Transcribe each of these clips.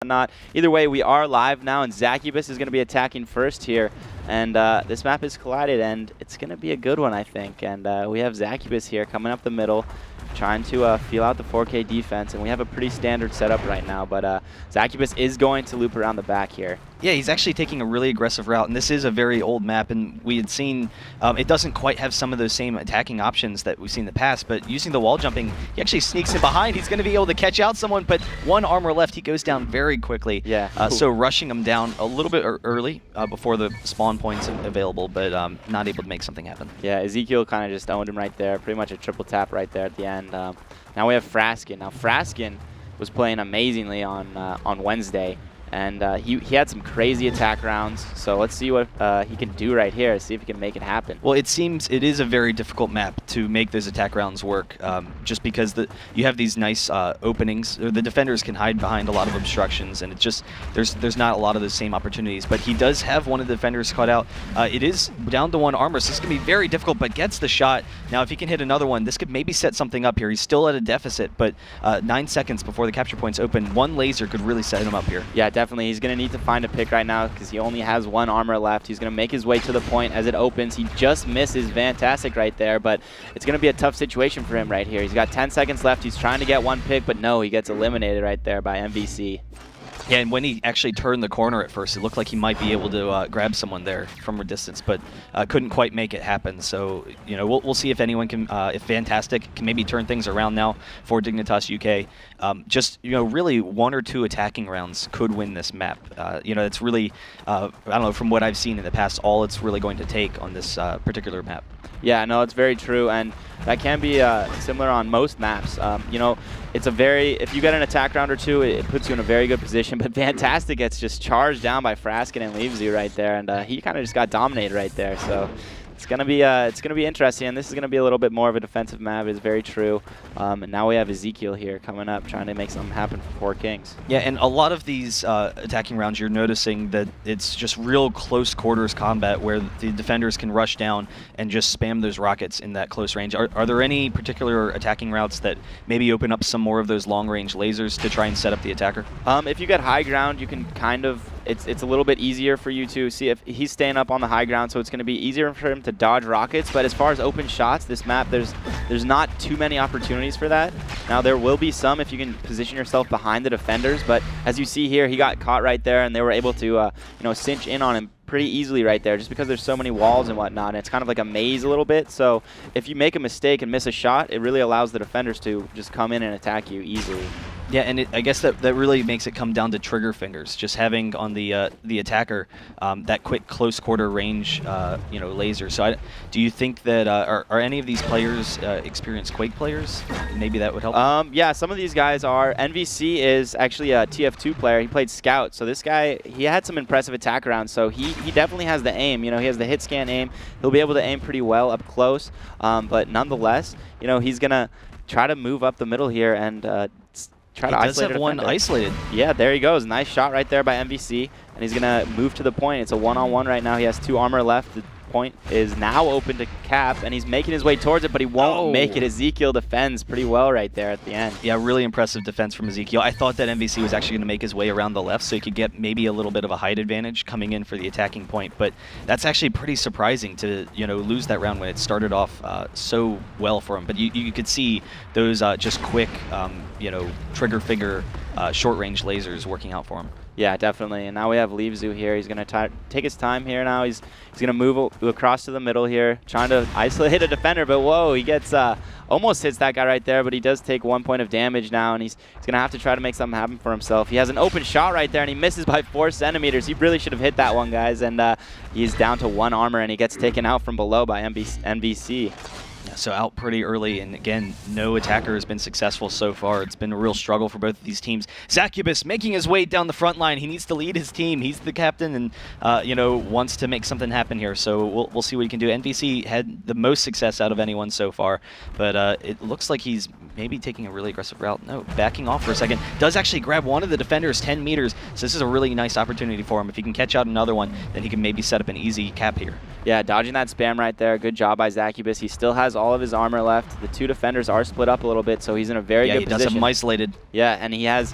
whatnot. Either way, we are live now, and Zacubus is going to be attacking first here. And this map is collided, and it's going to be a good one, I think. And we have Zacubus here coming up the middle, trying to feel out the 4K defense, and we have a pretty standard setup right now, but Zacubus is going to loop around the back here. Yeah, he's actually taking a really aggressive route, and this is a very old map, and we had seen it doesn't quite have some of those same attacking options that we've seen in the past, but using the wall jumping, he actually sneaks in behind. He's going to be able to catch out someone, but one armor left. He goes down very quickly. Yeah. So rushing him down a little bit early before the spawn points available, but not able to make something happen. Yeah, Ezekiel kind of just owned him right there. Pretty much a triple tap right there at the end. Now we have Fraskin. Now Fraskin was playing amazingly on Wednesday, and he had some crazy attack rounds. So let's see what he can do right here. See if he can make it happen. Well, it seems it is a very difficult map to make those attack rounds work, just because you have these nice openings. The defenders can hide behind a lot of obstructions, and it just there's not a lot of the same opportunities. But he does have one of the defenders caught out. It is down to one armor, so this can be very difficult. But gets the shot. Now, if he can hit another one, this could maybe set something up here. He's still at a deficit, but 9 seconds before the capture points open, one laser could really set him up here. Yeah, definitely. He's going to need to find a pick right now because he only has one armor left. He's going to make his way to the point as it opens. He just misses fantastic right there, but it's going to be a tough situation for him right here. He's got 10 seconds left. He's trying to get one pick, but no, he gets eliminated right there by MVC. Yeah, and when he actually turned the corner at first, it looked like he might be able to grab someone there from a distance, but couldn't quite make it happen. So, you know, we'll see if anyone can, if Fantastic can maybe turn things around now for Dignitas UK. Just, you know, really 1 or 2 attacking rounds could win this map. You know, it's really, I don't know, from what I've seen in the past, all it's really going to take on this particular map. Yeah, no, it's very true, and that can be similar on most maps. You know, it's a very, if you get an attack round or two, it puts you in a very good position, but Fantastic gets just charged down by Fraskin and leaves you right there, and he kind of just got dominated right there, so it's gonna be interesting, and this is gonna be a little bit more of a defensive map. It's very true. And now we have Ezekiel here coming up, trying to make something happen for 4 Kings. Yeah, and a lot of these attacking rounds, you're noticing that it's just real close quarters combat where the defenders can rush down and just spam those rockets in that close range. Are there any particular attacking routes that maybe open up some more of those long-range lasers to try and set up the attacker? If you get high ground, you can kind of, it's a little bit easier for you to see if he's staying up on the high ground, so it's going to be easier for him to dodge rockets. But as far as open shots, this map, there's not too many opportunities for that. Now, there will be some if you can position yourself behind the defenders, but as you see here, he got caught right there, and they were able to you know, cinch in on him pretty easily right there, just because there's so many walls and whatnot, and it's kind of like a maze a little bit. So if you make a mistake and miss a shot, it really allows the defenders to just come in and attack you easily. Yeah, and I guess that really makes it come down to trigger fingers. Just having on the attacker that quick close quarter range, you know, laser. So do you think that are any of these players experienced Quake players? Maybe that would help. Yeah, some of these guys are. NVC is actually a TF2 player. He played Scout, so this guy, he had some impressive attack rounds. So he definitely has the aim. You know, he has the hit scan aim. He'll be able to aim pretty well up close. But nonetheless, you know, he's gonna try to move up the middle here and try to isolate. He does have one isolated. Yeah, there he goes. Nice shot right there by MVC, and he's gonna move to the point. It's a one-on-one right now. He has 2 armor left. The point is now open to Cap, and he's making his way towards it, but he won't make it. Ezekiel defends pretty well right there at the end. Yeah, really impressive defense from Ezekiel. I thought that MVC was actually going to make his way around the left so he could get maybe a little bit of a height advantage coming in for the attacking point, but that's actually pretty surprising to, you know, lose that round when it started off so well for him. But you could see those just quick, you know, trigger finger short-range lasers working out for him. Yeah, definitely. And now we have Leavezu here. He's going to take his time here now. He's going to move across to the middle here, trying to isolate a defender. But whoa, he gets almost hits that guy right there, but he does take 1 point of damage now, and he's going to have to try to make something happen for himself. He has an open shot right there, and he misses by 4 centimeters. He really should have hit that one, guys. And he's down to 1 armor, and he gets taken out from below by MVC. So out pretty early, and again, no attacker has been successful so far. It's been a real struggle for both of these teams. Zacubus making his way down the front line. He needs to lead his team. He's the captain and, you know, wants to make something happen here. So we'll see what he can do. NVC had the most success out of anyone so far, but it looks like he's maybe taking a really aggressive route. No, backing off for a second. Does actually grab one of the defenders 10 meters, so this is a really nice opportunity for him. If he can catch out another one, then he can maybe set up an easy cap here. Yeah, dodging that spam right there. Good job by Zacubus. He still has all of his armor left. The 2 defenders are split up a little bit, so he's in a very good position. Yeah, he does have him isolated. Yeah, and he has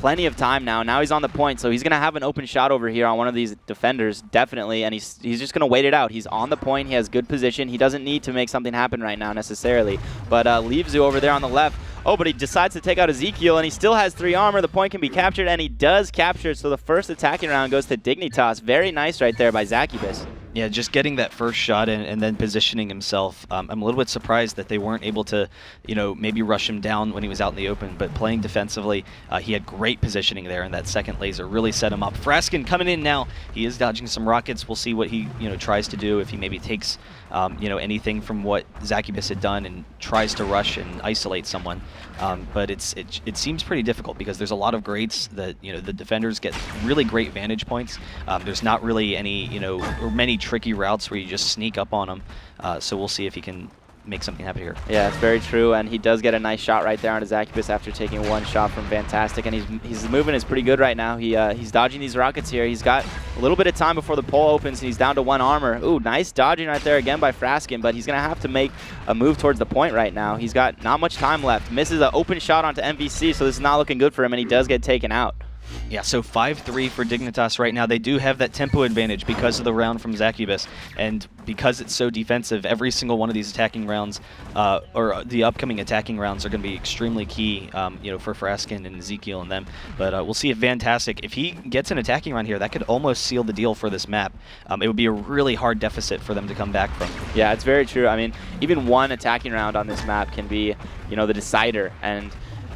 plenty of time now. Now he's on the point, so he's going to have an open shot over here on one of these defenders, definitely, and he's just going to wait it out. He's on the point. He has good position. He doesn't need to make something happen right now necessarily. But Leaves over there on the left. Oh, but he decides to take out Ezekiel, and he still has 3 armor. The point can be captured, and he does capture it, so the first attacking round goes to Dignitas. Very nice right there by Zacubus. Yeah, just getting that first shot and then positioning himself. I'm a little bit surprised that they weren't able to, maybe rush him down when he was out in the open, but playing defensively, he had great positioning there, and that second laser really set him up. Fraskin coming in now. He is dodging some rockets. We'll see what he, tries to do, if he maybe takes, anything from what Zacubus had done and tries to rush and isolate someone. But it seems pretty difficult because there's a lot of greats that, the defenders get really great vantage points. There's not really any, or many tricky routes where you just sneak up on them. So we'll see if he can make something happen here. Yeah, it's very true, and he does get a nice shot right there on Zacubus after taking 1 shot from Fantastic, and his movement is pretty good right now. He's dodging these rockets here. He's got a little bit of time before the pole opens, and he's down to 1 armor. Ooh, nice dodging right there again by Fraskin, but he's going to have to make a move towards the point right now. He's got not much time left. Misses an open shot onto MVC, so this is not looking good for him, and he does get taken out. Yeah, so 5-3 for Dignitas right now. They do have that tempo advantage because of the round from Zacubus, and because it's so defensive, every single one of these attacking rounds, or the upcoming attacking rounds, are going to be extremely key, for Fraskin and Ezekiel and them. But we'll see if Fantastic, if he gets an attacking round here, that could almost seal the deal for this map. It would be a really hard deficit for them to come back from. Yeah, it's very true. I mean, even 1 attacking round on this map can be, the decider, and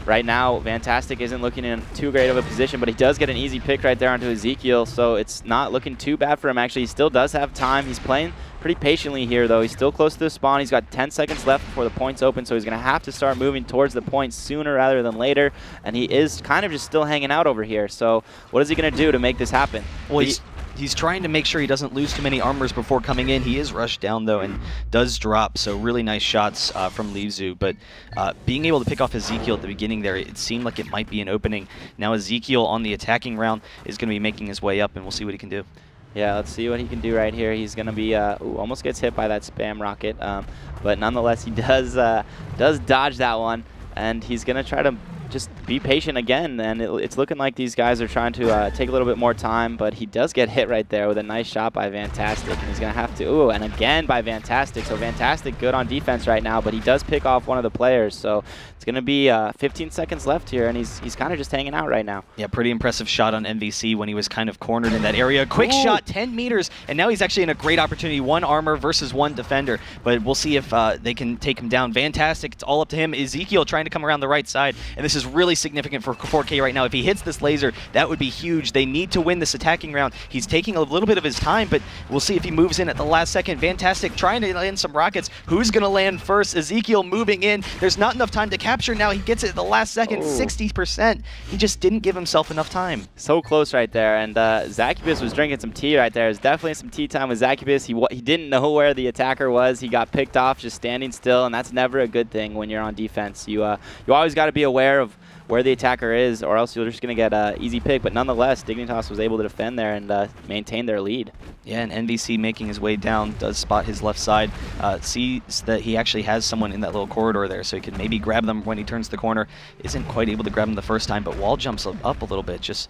right now, Fantastic isn't looking in too great of a position, but he does get an easy pick right there onto Ezekiel, so it's not looking too bad for him. Actually, he still does have time. He's playing pretty patiently here, though. He's still close to the spawn. He's got 10 seconds left before the point's open, so he's going to have to start moving towards the point sooner rather than later, and he is kind of just still hanging out over here. So what is he going to do to make this happen? Well, he's trying to make sure he doesn't lose too many armors before coming in. He is rushed down, though, and does drop, so really nice shots from Leavezu. But being able to pick off Ezekiel at the beginning there, it seemed like it might be an opening. Now Ezekiel on the attacking round is going to be making his way up, and we'll see what he can do. Yeah, let's see what he can do right here. He's going to be, almost gets hit by that spam rocket, but nonetheless, he does dodge that one, and he's going to try to just be patient again, and it's looking like these guys are trying to take a little bit more time, but he does get hit right there with a nice shot by Fantastic, and he's going to have to, and again by Fantastic. So Fantastic good on defense right now, but he does pick off one of the players, so it's going to be 15 seconds left here, and he's kind of just hanging out right now. Yeah, pretty impressive shot on MVC when he was kind of cornered in that area. Quick shot, 10 meters, and now he's actually in a great opportunity. 1 armor versus 1 defender, but we'll see if they can take him down. Fantastic, it's all up to him. Ezekiel trying to come around the right side, and this is really significant for 4K right now. If he hits this laser, that would be huge. They need to win this attacking round. He's taking a little bit of his time, but we'll see if he moves in at the last second. Fantastic trying to land some rockets. Who's going to land first? Ezekiel moving in. There's not enough time to capture. Now he gets it at the last second, 60%. He just didn't give himself enough time. So close right there, and Zacubus was drinking some tea right there. There's definitely some tea time with Zacubus. He didn't know where the attacker was. He got picked off just standing still, and that's never a good thing when you're on defense. You always got to be aware of where the attacker is, or else you're just going to get an easy pick. But nonetheless, Dignitas was able to defend there and maintain their lead. Yeah, and NVC making his way down, does spot his left side, sees that he actually has someone in that little corridor there, so he can maybe grab them when he turns the corner. Isn't quite able to grab him the first time, but wall jumps up a little bit, just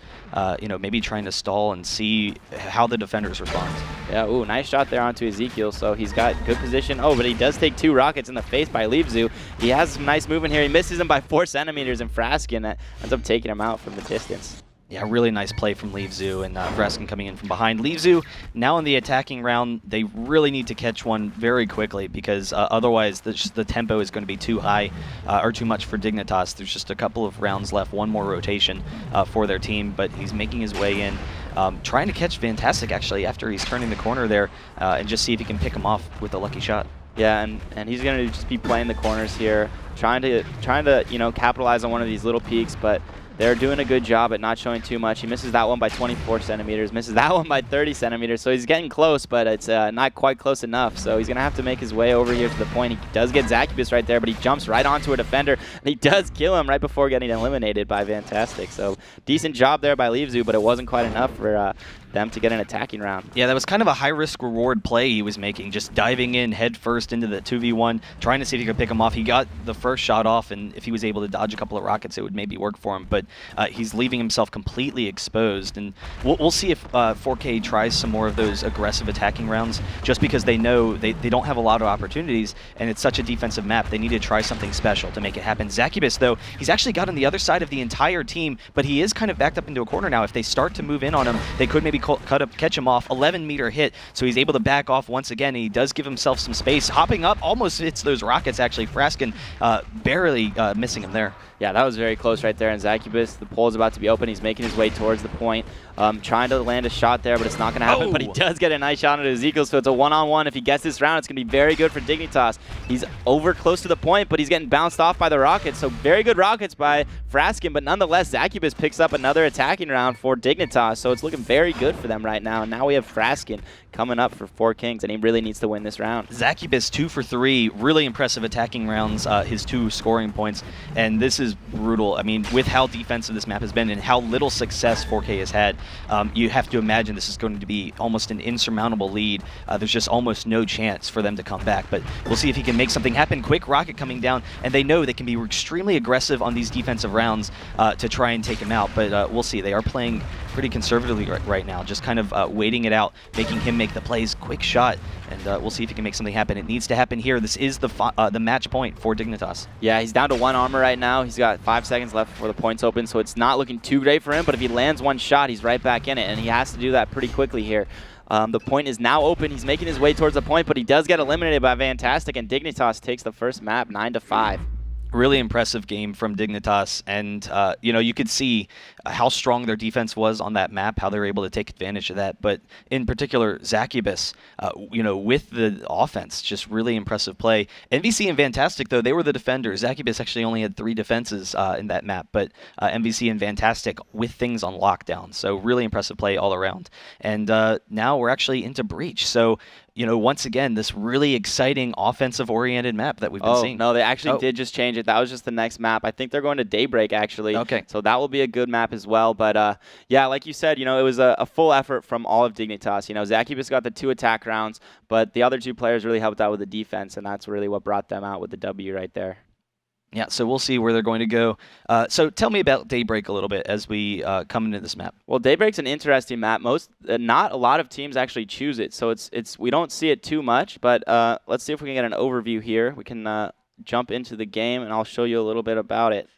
maybe trying to stall and see how the defenders respond. Yeah, nice shot there onto Ezekiel, so he's got good position. Oh, but he does take 2 rockets in the face by Leavezu. He has some nice movement here. He misses him by 4 centimeters, and Fraskin ends up taking him out from the distance. Yeah, really nice play from Leavezu, and Fraskin coming in from behind. Leavezu, now in the attacking round, they really need to catch one very quickly, because otherwise the tempo is going to be too high or too much for Dignitas. There's just a couple of rounds left, 1 more rotation for their team, but he's making his way in. Trying to catch Fantastic, actually, after he's turning the corner there, and just see if he can pick him off with a lucky shot. Yeah, and he's going to just be playing the corners here, trying to capitalize on one of these little peaks, but they're doing a good job at not showing too much. He misses that one by 24 centimeters, misses that one by 30 centimeters, so he's getting close, but it's not quite close enough, so he's going to have to make his way over here to the point. He does get Zacubus right there, but he jumps right onto a defender, and he does kill him right before getting eliminated by Fantastic. So decent job there by Leavezu, but it wasn't quite enough for them to get an attacking round. Yeah, that was kind of a high-risk reward play he was making, just diving in head first into the 2v1, trying to see if he could pick him off. He got the first shot off, and if he was able to dodge a couple of rockets, it would maybe work for him, but he's leaving himself completely exposed. And we'll see if 4K tries some more of those aggressive attacking rounds, just because they know they don't have a lot of opportunities, and it's such a defensive map. They need to try something special to make it happen. Zacubus, though, he's actually got on the other side of the entire team, but he is kind of backed up into a corner now. If they start to move in on him, they could maybe catch him off. 11-meter hit, so he's able to back off once again. He does give himself some space. Hopping up, almost hits those rockets, actually. Fraskin barely missing him there. Yeah, that was very close right there. And Zacubus, the pole is about to be open. He's making his way towards the point, trying to land a shot there, but it's not going to happen. But he does get a nice shot into Ezekiel, so it's a one-on-one. If he gets this round, it's going to be very good for Dignitas. He's over close to the point, but he's getting bounced off by the rockets. So very good rockets by Fraskin, but nonetheless, Zacubus picks up another attacking round for Dignitas. So it's looking very good for them right now. And now we have Fraskin coming up for 4 Kings, and he really needs to win this round. Zacubus 2 for 3, really impressive attacking rounds, his 2 scoring points, and this is brutal. I mean, with how defensive this map has been and how little success 4K has had, you have to imagine this is going to be almost an insurmountable lead. There's just almost no chance for them to come back, but we'll see if he can make something happen. Quick rocket coming down, and they know they can be extremely aggressive on these defensive rounds to try and take him out, but we'll see. They are playing pretty conservatively right now, just kind of waiting it out, making him make the plays. Quick shot, and we'll see if he can make something happen. It needs to happen here. This is the match point for Dignitas. Yeah, he's down to 1 armor right now. He's got 5 seconds left before the point's open, so it's not looking too great for him, but if he lands 1 shot, he's right back in it, and he has to do that pretty quickly here. The point is now open. He's making his way towards the point, but he does get eliminated by Fantastic, and Dignitas takes the first map 9-5. Really impressive game from Dignitas, and you know, you could see how strong their defense was on that map, how they were able to take advantage of that. But in particular, Zacubus, you know, with the offense, just really impressive play. MVC and Fantastic, though, they were the defenders. Zacubus actually only had 3 defenses in that map, but MVC and Fantastic with things on lockdown. So really impressive play all around. And now we're actually into Breach. So, you know, once again, this really exciting offensive-oriented map that we've been seeing. No, they actually did just change it. That was just the next map. I think they're going to Daybreak, actually. Okay. So that will be a good map as well. But, yeah, like you said, you know, it was a full effort from all of Dignitas. You know, Zacubus got the 2 attack rounds, but the other 2 players really helped out with the defense, and that's really what brought them out with the W right there. Yeah, so we'll see where they're going to go. So tell me about Daybreak a little bit as we come into this map. Well, Daybreak's an interesting map. Not a lot of teams actually choose it, so we don't see it too much. But let's see if we can get an overview here. We can jump into the game, and I'll show you a little bit about it.